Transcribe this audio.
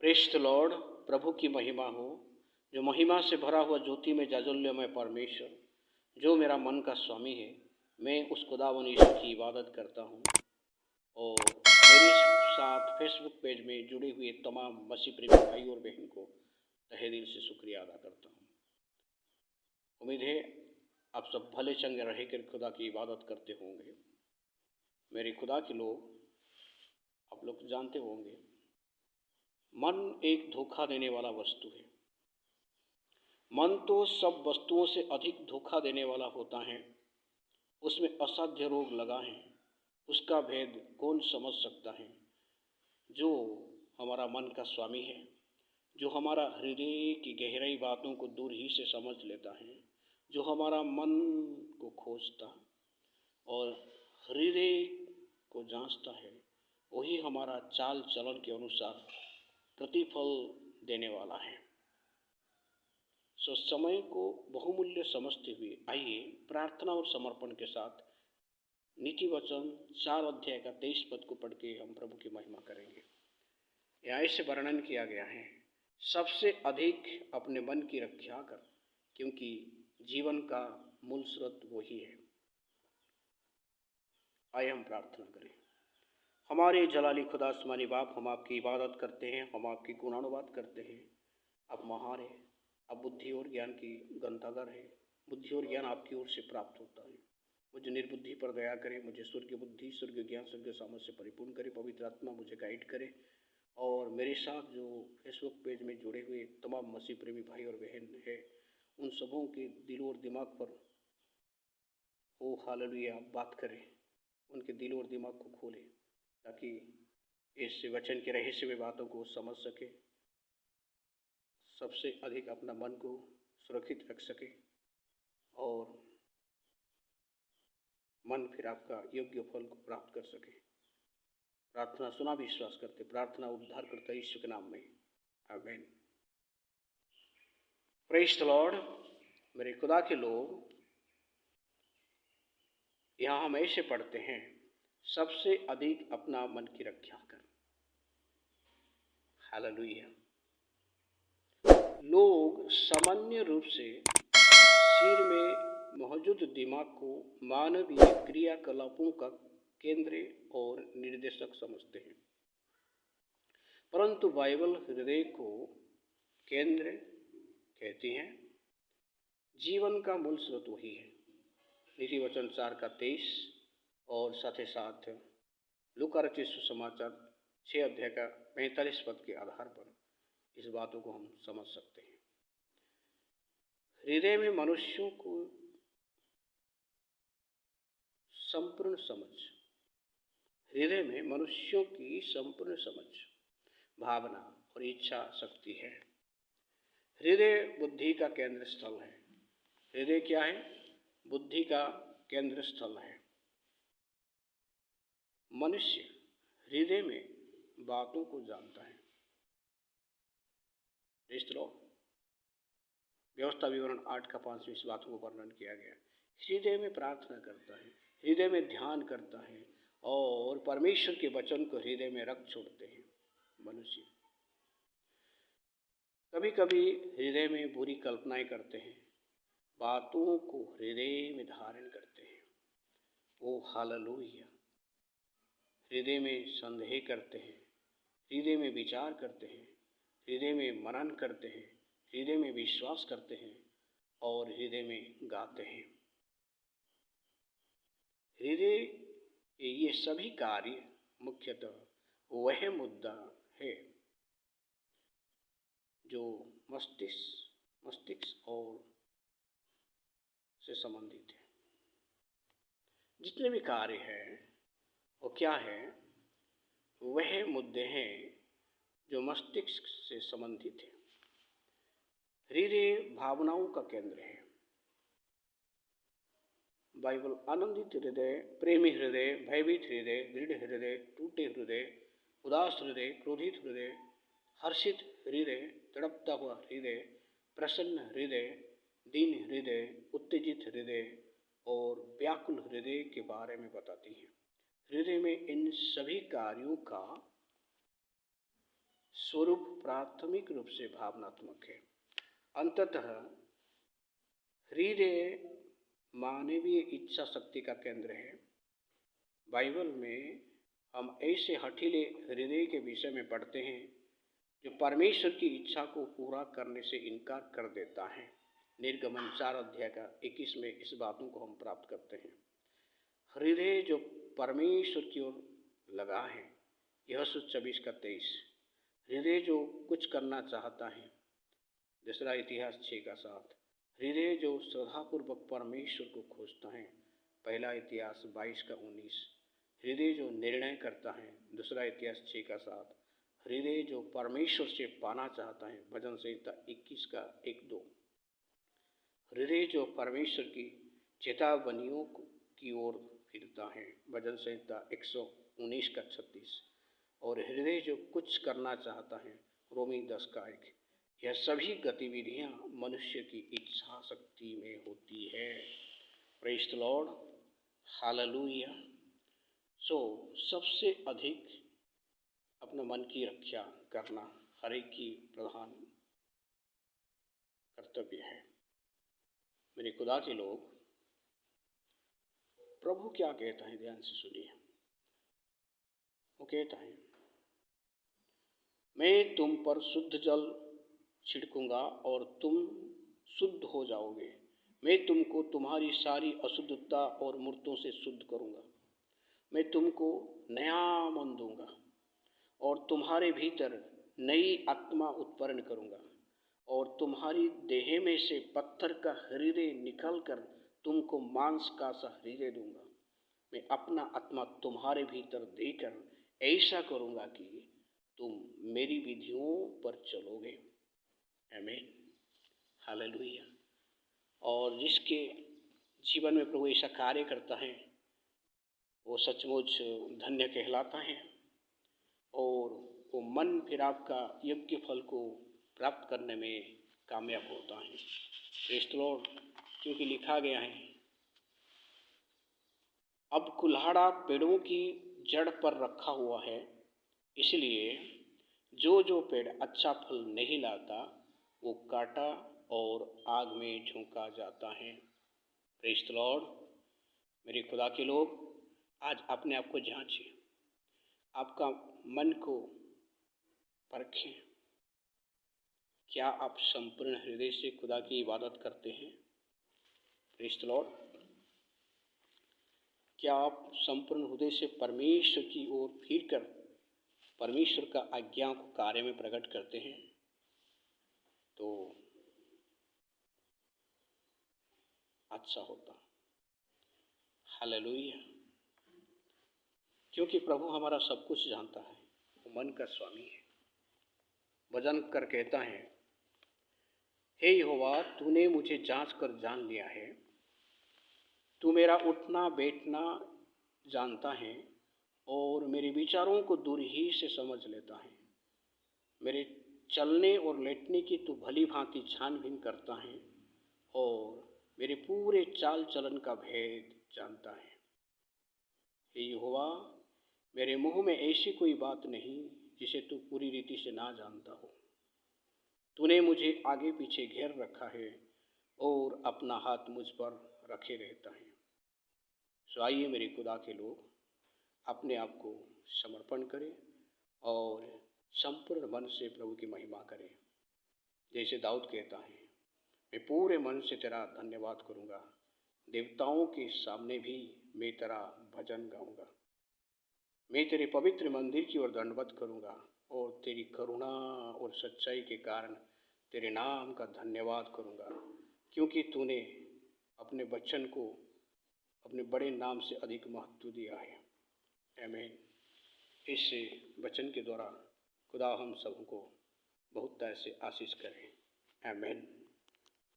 Praise the Lord. प्रभु की महिमा हो। जो महिमा से भरा हुआ ज्योति में जाजल्यमय परमेश्वर, जो मेरा मन का स्वामी है, मैं उस खुदावन यीशु की इबादत करता हूँ और मेरे साथ फेसबुक पेज में जुड़े हुए तमाम मसीह प्रेमी भाई और बहन को तहे दिल से शुक्रिया अदा करता हूँ। उम्मीद है आप सब भले चंगे रह कर खुदा की इबादत करते होंगे। मेरे खुदा के लोग, आप लोग जानते होंगे, मन एक धोखा देने वाला वस्तु है। मन तो सब वस्तुओं से अधिक धोखा देने वाला होता है। उसमें असाध्य रोग लगा है, उसका भेद कौन समझ सकता है। जो हमारा मन का स्वामी है, जो हमारा हृदय की गहराई बातों को दूर ही से समझ लेता है, जो हमारा मन को खोजता और हृदय को जांचता है, वही हमारा चाल चलन के अनुसार प्रतिफल देने वाला है। समय को बहुमूल्य समझते हुए आइए प्रार्थना और समर्पण के साथ नीति वचन 4 अध्याय का 23 पद को पढ़ के हम प्रभु की महिमा करेंगे। यहाँ ऐसे वर्णन किया गया है, सबसे अधिक अपने मन की रक्षा कर, क्योंकि जीवन का मूल स्रोत वही है। आइए हम प्रार्थना करें। हमारे जलाली खुदा आसमानी बाप, हम आपकी इबादत करते हैं, हम आपकी गुणानुवाद करते हैं। आप महान है, अब बुद्धि और ज्ञान की ग्रंथागार है। बुद्धि और ज्ञान आपकी ओर से प्राप्त होता है। मुझे निर्बुद्धि पर दया करें, मुझे स्वर्गीय बुद्धि, स्वर्गीय ज्ञान, स्वर्गीय सामर्थ्य से परिपूर्ण करें। पवित्र आत्मा मुझे गाइड करे और मेरे साथ जो फेसबुक पेज में जुड़े हुए तमाम मसीह प्रेमी भाई और बहन है, उन सबों के दिल और दिमाग पर ओ हालेलुया आप बात करें, उनके दिल और दिमाग को खोलें, ताकि इस वचन के रहस्य में बातों को समझ सके, सबसे अधिक अपना मन को सुरक्षित रख सके और मन फिर आपका योग्य फल को प्राप्त कर सके। प्रार्थना सुना विश्वास करते, प्रार्थना उद्धार करता यीशु के नाम में, आमीन। Praise the Lord. मेरे खुदा के लोग, यहाँ हम ऐसे पढ़ते हैं, सबसे अधिक अपना मन की रक्षा कर। हालेलुया। लोग सामान्य रूप से सिर में मौजूद दिमाग को मानवीय क्रियाकलापों का केंद्र और निर्देशक समझते हैं, परंतु बाइबल हृदय को केंद्र कहती है। जीवन का मूल स्रोत वही है। नीति वचन 4 का 23 और साथ ही साथ लूका रचित सुसमाचार 6 अध्याय का 45 पद के आधार पर इस बातों को हम समझ सकते हैं। हृदय में मनुष्यों को संपूर्ण समझ, हृदय में मनुष्यों की संपूर्ण समझ, भावना और इच्छा शक्ति है। हृदय बुद्धि का केंद्र स्थल है। हृदय क्या है? बुद्धि का केंद्र स्थल है। मनुष्य हृदय में बातों को जानता है। व्यवस्था विवरण 8 का 5 इस बातों को वर्णन किया गया। हृदय में प्रार्थना करता है, हृदय में ध्यान करता है और परमेश्वर के वचन को हृदय में रख छोड़ते हैं। मनुष्य कभी कभी हृदय में बुरी कल्पनाएं करते हैं, बातों को हृदय में धारण करते हैं। ओ हालेलुया। हृदय में संदेह करते हैं, हृदय में विचार करते हैं, हृदय में मनन करते हैं, हृदय में विश्वास करते हैं और हृदय में गाते हैं। हृदय के ये सभी कार्य मुख्यतः वह मुद्दा है जो मस्तिष्क और से संबंधित है। जितने भी कार्य हैं वो क्या है? वह मुद्दे हैं जो मस्तिष्क से संबंधित है। हृदय भावनाओं का केंद्र है। बाइबल आनंदित हृदय, प्रेमी हृदय, भयभीत हृदय, दृढ़ हृदय, टूटे हृदय, उदास हृदय, क्रोधित हृदय, हर्षित हृदय, तड़पता हुआ हृदय, प्रसन्न हृदय, दीन हृदय, उत्तेजित हृदय और व्याकुल हृदय के बारे में बताती है। हृदय में इन सभी कार्यों का स्वरूप प्राथमिक रूप से भावनात्मक है। अंततः हृदय मानवीय इच्छा शक्ति का केंद्र है। बाइबल में हम ऐसे हठीले हृदय के विषय में पढ़ते हैं जो परमेश्वर की इच्छा को पूरा करने से इनकार कर देता है। निर्गमन 4 अध्याय का 21 में इस बातों को हम प्राप्त करते हैं। हृदय जो परमेश्वर की ओर लगा है, यह 24 का 23। हृदय जो कुछ करना चाहता है, दूसरा इतिहास 6 का 7। हृदय जो श्रद्धापूर्वक परमेश्वर को खोजता है, पहला इतिहास 22 का 19। हृदय जो निर्णय करता है, दूसरा इतिहास 6 का 7। हृदय जो परमेश्वर से पाना चाहता है, भजन संहिता 21 का 1-2। हृदय जो परमेश्वर की चेतावनियों की ओर फिरता है, भजन संहिता 119 का 36। और हृदय जो कुछ करना चाहता है, रोमी 10 का 1। यह सभी गतिविधियां मनुष्य की इच्छा शक्ति में होती है। Praise the Lord, hallelujah. सबसे अधिक अपने मन की रक्षा करना हर एक की प्रधान कर्तव्य है। मेरे खुदा के लोग, प्रभु क्या कहता है, ध्यान से सुनिए। वो कहता है, मैं तुम पर शुद्ध जल छिड़कूंगा और तुम शुद्ध हो जाओगे। मैं तुमको तुम्हारी सारी अशुद्धता और मूर्तों से शुद्ध करूंगा। मैं तुमको नया मन दूंगा और तुम्हारे भीतर नई आत्मा उत्पन्न करूंगा और तुम्हारी देह में से पत्थर का हृदय निकलकर तुमको मांस का सा हृदय दूंगा। मैं अपना आत्मा तुम्हारे भीतर देकर ऐसा करूंगा कि तुम मेरी विधियों पर चलोगे। आमीन, हालेलुया। और जिसके जीवन में प्रभु ऐसा कार्य करता है, वो सचमुच धन्य कहलाता है और वो मन फिर आपका यज्ञ फल को प्राप्त करने में कामयाब होता है। प्रेज़ द लॉर्ड, क्योंकि लिखा गया है, अब कुल्हाड़ा पेड़ों की जड़ पर रखा हुआ है, इसलिए जो पेड़ अच्छा फल नहीं लाता वो काटा और आग में झोंका जाता है। Praise the Lord. मेरे खुदा के लोग, आज अपने आप को जांचें, आपका मन को परखें। क्या आप संपूर्ण हृदय से खुदा की इबादत करते हैं? Praise the Lord. क्या आप संपूर्ण हृदय से परमेश्वर की ओर फिरकर परमेश्वर का आज्ञा को कार्य में प्रकट करते हैं? तो अच्छा होता। हालेलुया। क्योंकि प्रभु हमारा सब कुछ जानता है, वो मन का स्वामी है। भजन कर कहता है, हे यहोवा, तूने मुझे जांच कर जान लिया है। तू मेरा उठना बैठना जानता है और मेरे विचारों को दूर ही से समझ लेता है। मेरे चलने और लेटने की तू भली भांति छानबीन करता है और मेरे पूरे चाल चलन का भेद जानता है। हे यहोवा, मेरे मुंह में ऐसी कोई बात नहीं जिसे तू पूरी रीति से ना जानता हो। तूने मुझे आगे पीछे घेर रखा है और अपना हाथ मुझ पर रखे रहता है। सो आइए मेरे खुदा के लोग, अपने आप को समर्पण करें और संपूर्ण मन से प्रभु की महिमा करें। जैसे दाऊद कहता है, मैं पूरे मन से तेरा धन्यवाद करूँगा, देवताओं के सामने भी मैं तेरा भजन गाऊँगा। मैं तेरे पवित्र मंदिर की ओर दंडवत करूँगा और तेरी करुणा और सच्चाई के कारण तेरे नाम का धन्यवाद करूँगा, क्योंकि तूने अपने वचन को अपने बड़े नाम से अधिक महत्व दिया है। आमीन। इस वचन के द्वारा खुदा हम सबको बहुत तरह से आशीष करें। आमीन।